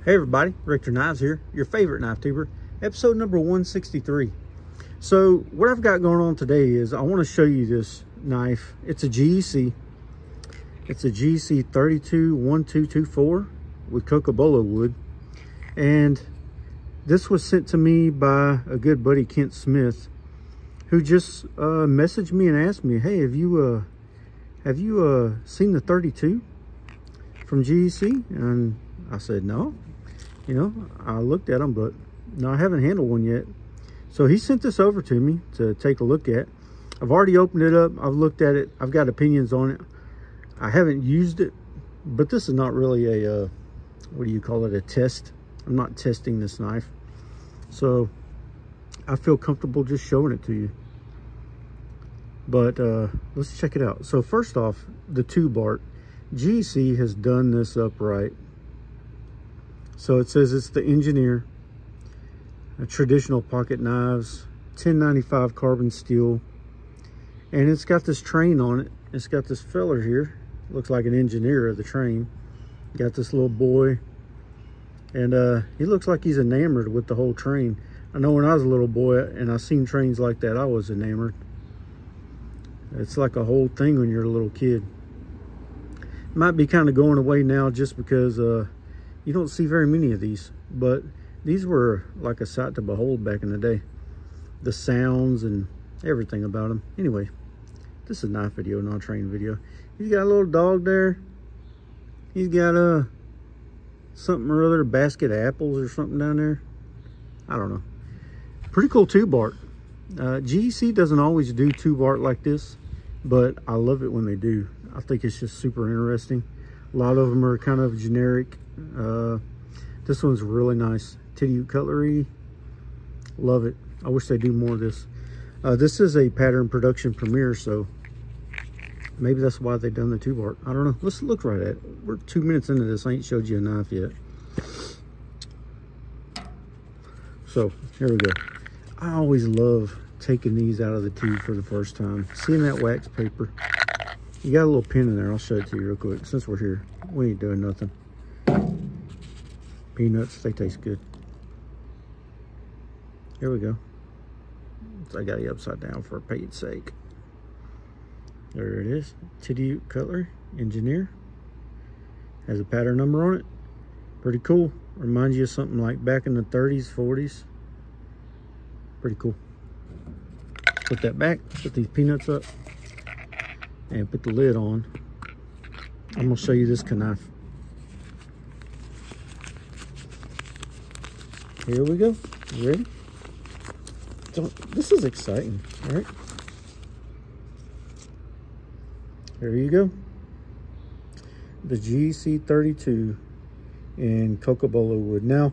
Hey everybody, Richter Knives here, your favorite knife tuber, episode number 163. So what I've got going on today is I want to show you this knife. It's a GEC. It's a GEC 321224 with Cocobolo wood. And this was sent to me by a good buddy, Kent Smith, who just messaged me and asked me, hey, have you seen the 32 from GEC? And I said, no. You know, I looked at them, but no, I haven't handled one yet. So he sent this over to me to take a look at. I've already opened it up. I've looked at it. I've got opinions on it. I haven't used it, but this is not really a, what do you call it, a test. I'm not testing this knife. So I feel comfortable just showing it to you. But let's check it out. So first off, the tube art. GEC has done this upright. So it says it's the Engineer, traditional pocket knives, 1095 carbon steel, and it's got this train on it. It's got this feller here, looks like an engineer of the train. Got this little boy, and he looks like he's enamored with the whole train. I know when I was a little boy and I seen trains like that, I was enamored. It's like a whole thing when you're a little kid. It might be kind of going away now just because you don't see very many of these, but these were like a sight to behold back in the day. The sounds and everything about them. Anyway, this is a knife video, not a train video. He's got a little dog there. He's got something or other, a basket of apples or something down there. I don't know. Pretty cool tube art. GEC doesn't always do tube art like this, but I love it when they do. I think it's just super interesting. A lot of them are kind of generic. This one's really nice. CUTLERY, love it. I wish they do more of this. This is a pattern production premiere, so maybe that's why they've done the tube art. I don't know. Let's look right at it. We're 2 minutes into this. I ain't showed you a knife yet. So here we go. I always love taking these out of the tube for the first time. Seeing that wax paper. You got a little pin in there. I'll show it to you real quick. Since we're here, we ain't doing nothing. Peanuts, they taste good. Here we go. So I got it upside down for a paid sake. There it is. CUTLERY Engineer. Has a pattern number on it. Pretty cool. Reminds you of something like back in the 30s, 40s. Pretty cool. Put that back. Put these peanuts up. And put the lid on. I'm going to show you this knife. Here we go. You ready? So, this is exciting, all right? There you go. The GEC 32 in Cocobolo wood. Now,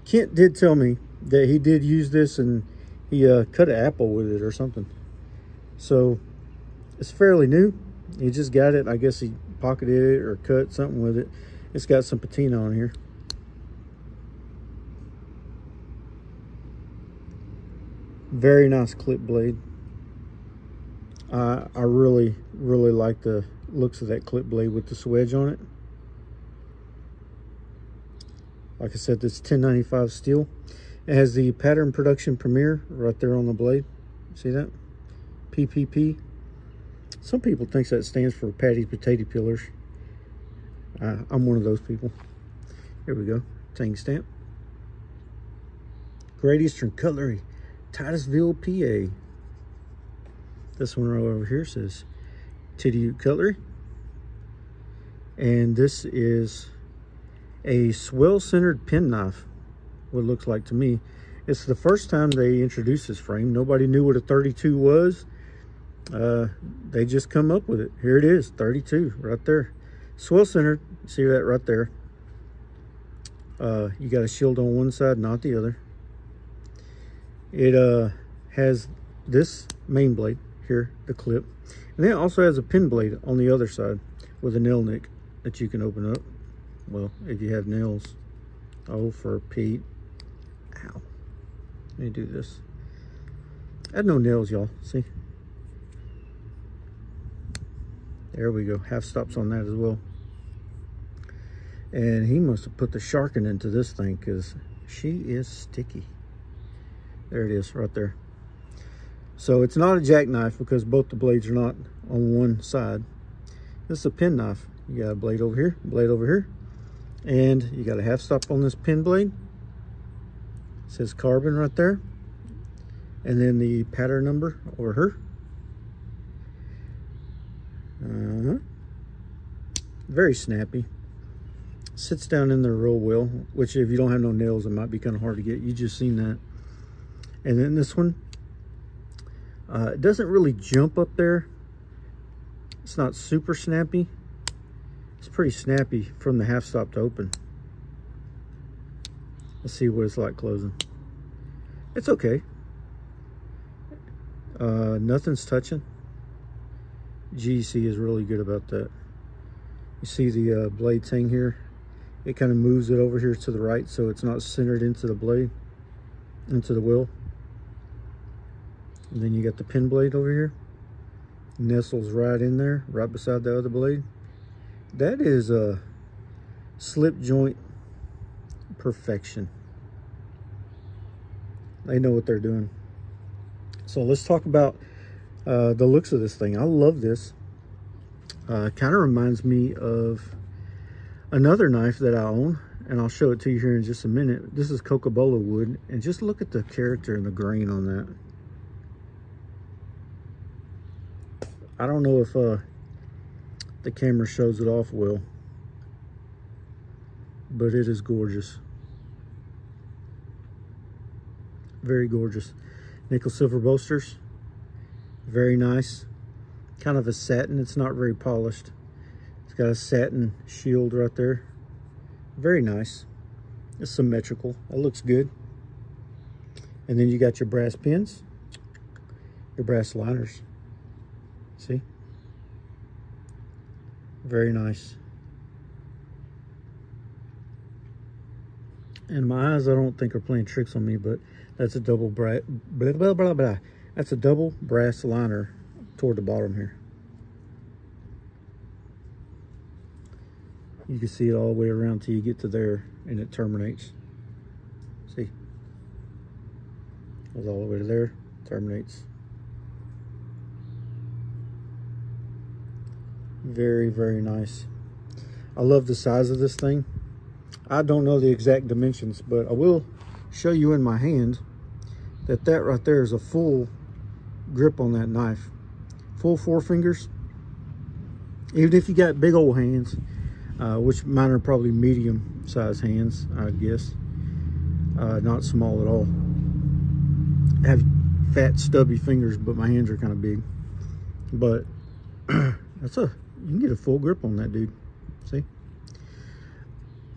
Kent did tell me that he did use this and he cut an apple with it or something. So, it's fairly new. He just got it. I guess he pocketed it or cut something with it. It's got some patina on here. Very nice clip blade. I really like the looks of that clip blade with the swedge on it. Like I said, this 1095 steel. It has the pattern production premiere right there on the blade. See that? PPP. Some people think that stands for Patty's Potato Peelers. I'm one of those people. Here we go. Tang stamp. Great Eastern Cutlery, Titusville, PA. This one right over here says CUTLERY. And this is a swell-centered pen knife, what it looks like to me. It's the first time they introduced this frame. Nobody knew what a 32 was. They just come up with it. Here it is, 32, right there. Swell-centered, see that right there. You got a shield on one side, not the other. It has this main blade here, the clip, and then it also has a pin blade on the other side with a nail nick that you can open up. Well, if you have nails. Oh, for Pete. Ow. Let me do this. I had no nails, y'all. See? There we go. Half stops on that as well. And he must have put the sharking into this thing because she is sticky. There it is right there. So it's not a jackknife because both the blades are not on one side. This is a pen knife. You got a blade over here, and you got a half stop on this pen blade. It says carbon right there. And then the pattern number over here. Very snappy. Sits down in there real well, which if you don't have no nails, it might be kind of hard to get. You just seen that. And then this one, it doesn't really jump up there. It's not super snappy. It's pretty snappy from the half stop to open. Let's see what it's like closing. It's okay. Nothing's touching. GC is really good about that. You see the blades hang here. It kind of moves it over here to the right so it's not centered into the blade, into the wheel. And then you got the pin blade over here. Nestles right in there, right beside the other blade. That is a slip joint perfection. They know what they're doing. So let's talk about the looks of this thing. I love this. Kind of reminds me of another knife that I own, and I'll show it to you here in just a minute. This is Cocobolo wood, and just look at the character and the grain on that. I don't know if the camera shows it off well, but it is gorgeous. Very gorgeous. Nickel silver bolsters. Very nice. Kind of a satin. It's not very polished. It's got a satin shield right there. Very nice. It's symmetrical. That looks good. And then you got your brass pins. Your brass liners. See? Very nice. And my eyes, I don't think, are playing tricks on me, but that's a double brass, blah, blah, blah, blah. That's a double brass liner toward the bottom here. You can see it all the way around till you get to there, and it terminates. See? Goes all the way to there, terminates. Very, very nice. I love the size of this thing. I don't know the exact dimensions, but I will show you in my hand that right there is a full grip on that knife. Full 4 fingers. Even if you got big old hands, which mine are probably medium size hands, I guess. Not small at all. I have fat stubby fingers, but my hands are kind of big. But you can get a full grip on that, dude. See?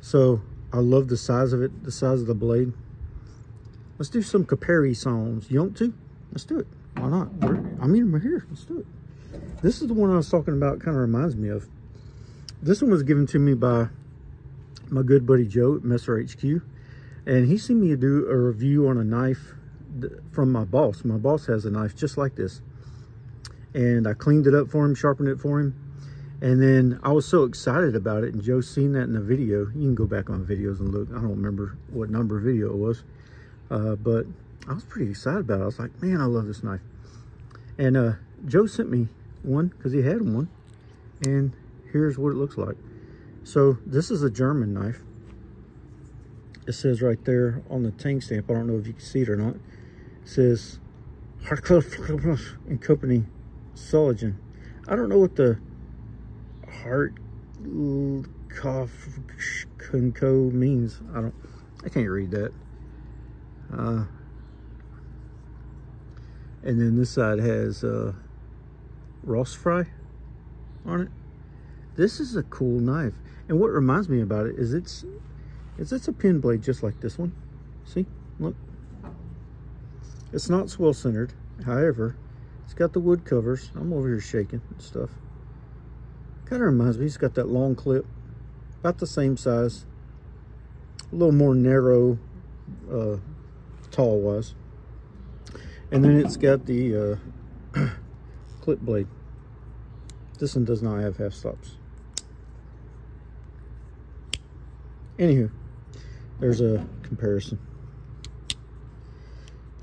So I love the size of it, the size of the blade. Let's do some CUTLERY songs. You want to? Let's do it. Why not? I mean, we're here. Let's do it. This is the one I was talking about. Kind of reminds me of. This one was given to me by my good buddy Joe at Messer HQ, and he seen me do a review on a knife from my boss. My boss has a knife just like this, and I cleaned it up for him, sharpened it for him. And then I was so excited about it, and Joe seen that in the video. You can go back on videos and look. I don't remember what number video it was, but I was pretty excited about it. I was like, man, I love this knife. And Joe sent me one because he had one, and here's what it looks like. So this is a German knife. It says right there on the tank stamp, I don't know if you can see it or not, it says Richter and Company Soligen. I don't know what the Heart Cough Co means. I can't read that. And then this side has Rossfry on it. This is a cool knife, and what reminds me about it is it's a pin blade just like this one. See, look, it's not swell centered. However, it's got the wood covers. I'm over here shaking and stuff. Kind of reminds me, it's got that long clip, about the same size, a little more narrow, tall wise. And then it's got the clip blade. This one does not have half stops. Anywho, there's a comparison.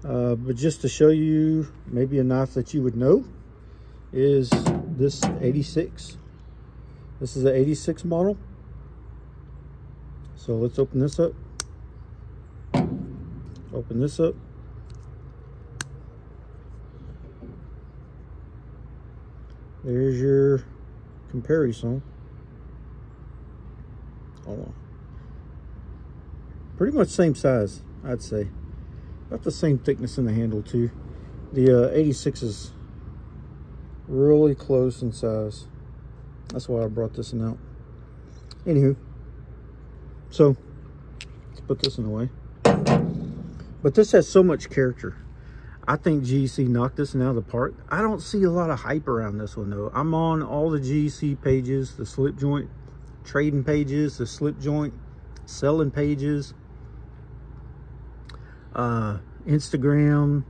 But just to show you maybe a knife that you would know is this 86. This is the 86 model. So let's open this up. Open this up. There's your comparison. Hold on. Pretty much same size, I'd say. About the same thickness in the handle too. The 86 is really close in size. That's why I brought this one out. Anywho, so let's put this one away. But this has so much character. I think GEC knocked this one out of the park. I don't see a lot of hype around this one though. I'm on all the GEC pages, the slip joint trading pages, the slip joint selling pages, Instagram.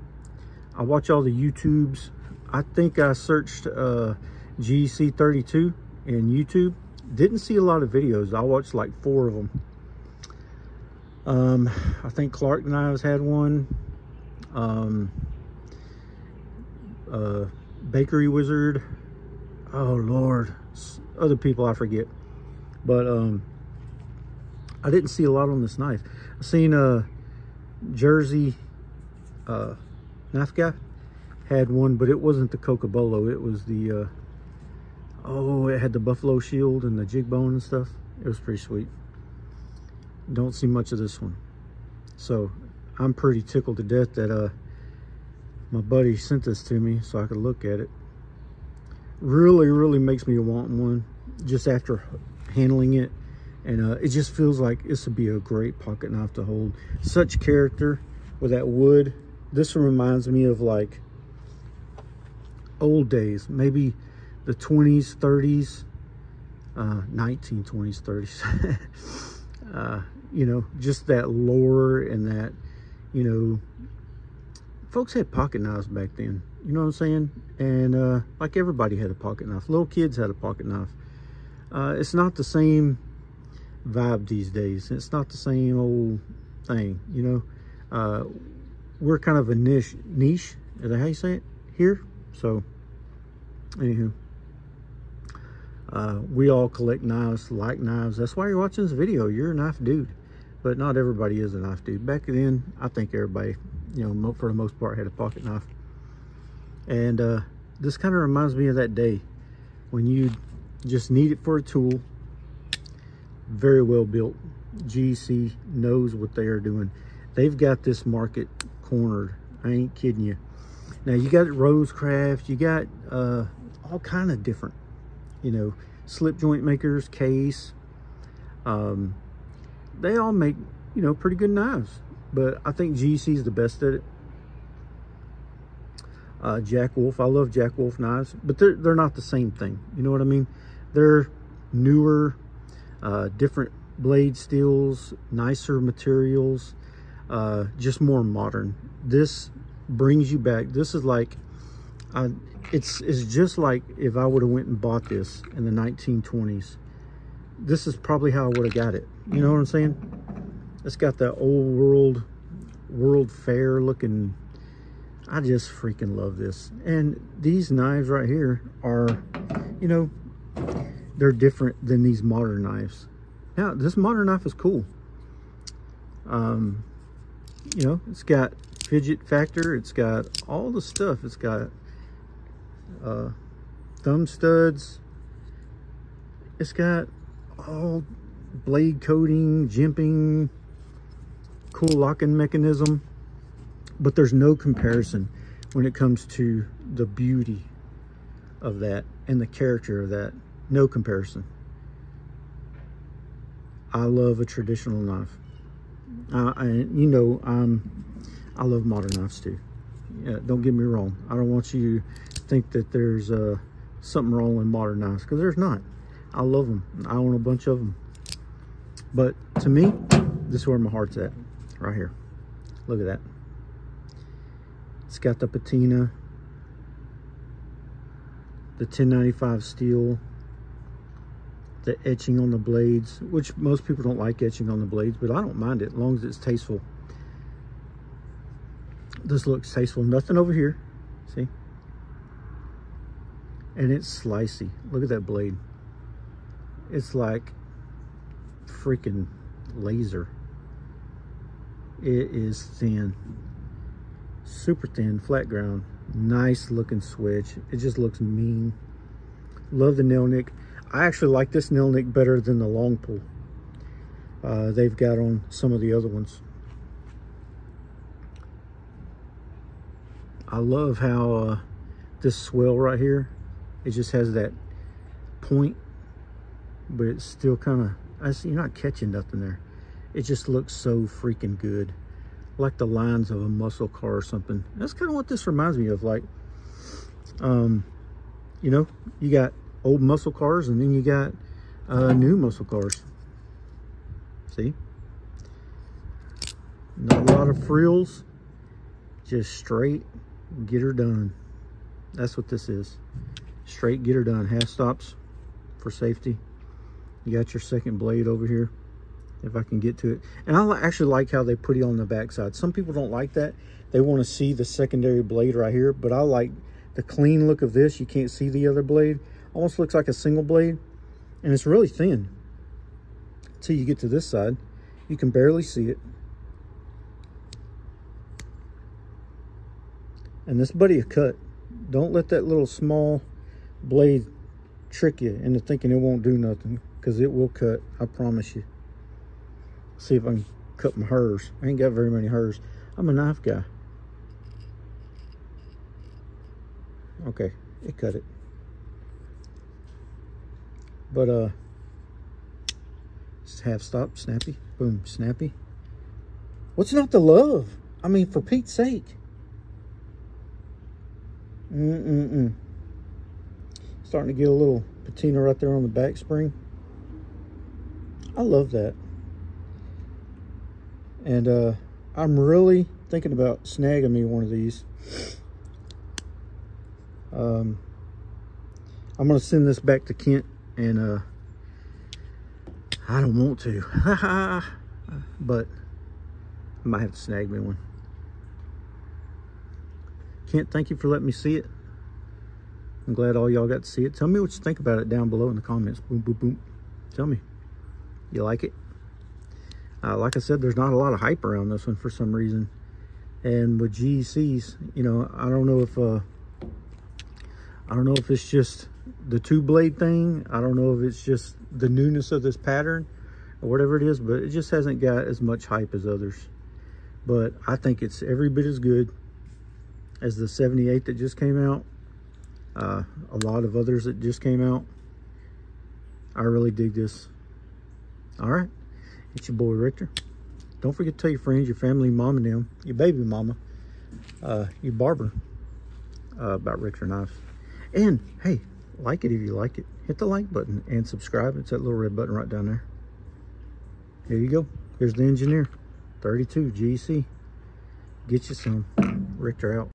I watch all the YouTubes. I think I searched GEC 32 in YouTube. Didn't see a lot of videos. I watched like 4 of them. I think Clark Knives had one. Bakery Wizard. Oh Lord, other people I forget. But I didn't see a lot on this knife. I seen Jersey knife guy had one, but it wasn't the Cocobolo. It was the oh, it had the buffalo shield and the jig bone and stuff. It was pretty sweet. Don't see much of this one, so I'm pretty tickled to death that my buddy sent this to me so I could look at it. Really makes me want one just after handling it. And it just feels like this would be a great pocket knife to hold. Such character with that wood. This one reminds me of like old days, maybe the 20s, 30s, 1920s, 30s. You know, just that lore and that, you know, folks had pocket knives back then. You know what I'm saying? And like everybody had a pocket knife. Little kids had a pocket knife. It's not the same vibe these days. It's not the same old thing, you know. We're kind of a niche, is that how you say it here? So anywho, we all collect knives, like knives. That's why you're watching this video. You're a knife dude, but not everybody is a knife dude. Back then, I think everybody, you know, for the most part, had a pocket knife. And this kind of reminds me of that day when you just need it for a tool. Very well built. GEC knows what they are doing. They've got this market cornered. I ain't kidding you. Now you got Rosecraft, you got all kind of different, you know, slip joint makers, Case. They all make, you know, pretty good knives, but I think GEC is the best at it. Jack Wolf, I love Jack Wolf knives, but they're not the same thing. You know what I mean? They're newer, different blade steels, nicer materials, just more modern. This brings you back. This is like, it's just like if I would have went and bought this in the 1920s. This is probably how I would have got it. You know what I'm saying? It's got that old world fair looking. I just freaking love this. And these knives right here are, you know, they're different than these modern knives. Now, this modern knife is cool. You know, it's got fidget factor. It's got all the stuff. It's got thumb studs. It's got all blade coating, jimping, cool locking mechanism. But there's no comparison when it comes to the beauty of that and the character of that. No comparison. I love a traditional knife. You know, I love modern knives too. Yeah, don't get me wrong. I don't want you to think that there's something wrong with modern knives, because there's not. I love them. I own a bunch of them. But to me, this is where my heart's at, right here. Look at that. It's got the patina, the 1095 steel. the etching on the blades, which most people don't like etching on the blades, but I don't mind it as long as it's tasteful. This looks tasteful. Nothing over here, see? And it's slicey. Look at that blade. It's like freaking laser. It is thin, super thin, flat ground. Nice looking switch. It just looks mean. Love the nail nick. I actually like this nail nick better than the long pull they've got on some of the other ones. I love how this swell right here, it just has that point, but it's still kind of, you're not catching nothing there. It just looks so freaking good, like the lines of a muscle car or something. That's kind of what this reminds me of. Like, you know, you got old muscle cars and then you got new muscle cars. See? Not a lot of frills, just straight get her done. That's what this is. Straight get her done. Half stops for safety. You got your second blade over here, if I can get to it. And I actually like how they put it on the backside. Some people don't like that. They want to see the secondary blade right here, but I like the clean look of this. You can't see the other blade. Almost looks like a single blade, and it's really thin. Until you get to this side, you can barely see it. And this buddy a cut. Don't let that little small blade trick you into thinking it won't do nothing, because it will cut, I promise you. See if I can cut my hers. I ain't got very many hers. I'm a knife guy. Okay, it cut it. But half stop, snappy, boom, snappy. What's not to love? I mean, for Pete's sake. Starting to get a little patina right there on the back spring. I love that. And I'm really thinking about snagging me one of these. I'm gonna send this back to Kent, and I don't want to, but I might have to snag me one. Kent, thank you for letting me see it. I'm glad all y'all got to see it. Tell me what you think about it down below in the comments. Boom, boom, boom. Tell me. You like it? Like I said, there's not a lot of hype around this one for some reason. And with GECs, you know, I don't know if it's just the two blade thing. I don't know if it's just the newness of this pattern or whatever it is, but it just hasn't got as much hype as others. But I think it's every bit as good as the 78 that just came out. A lot of others that just came out. I really dig this. All right, it's your boy Richter. Don't forget to tell your friends, your family, mom and them, your baby mama, your barber, about Richter knives. And hey, like it if you like it. Hit the like button and subscribe. It's that little red button right down there. Here you go. Here's the Engineer 32 GC. Get you some. Richter out.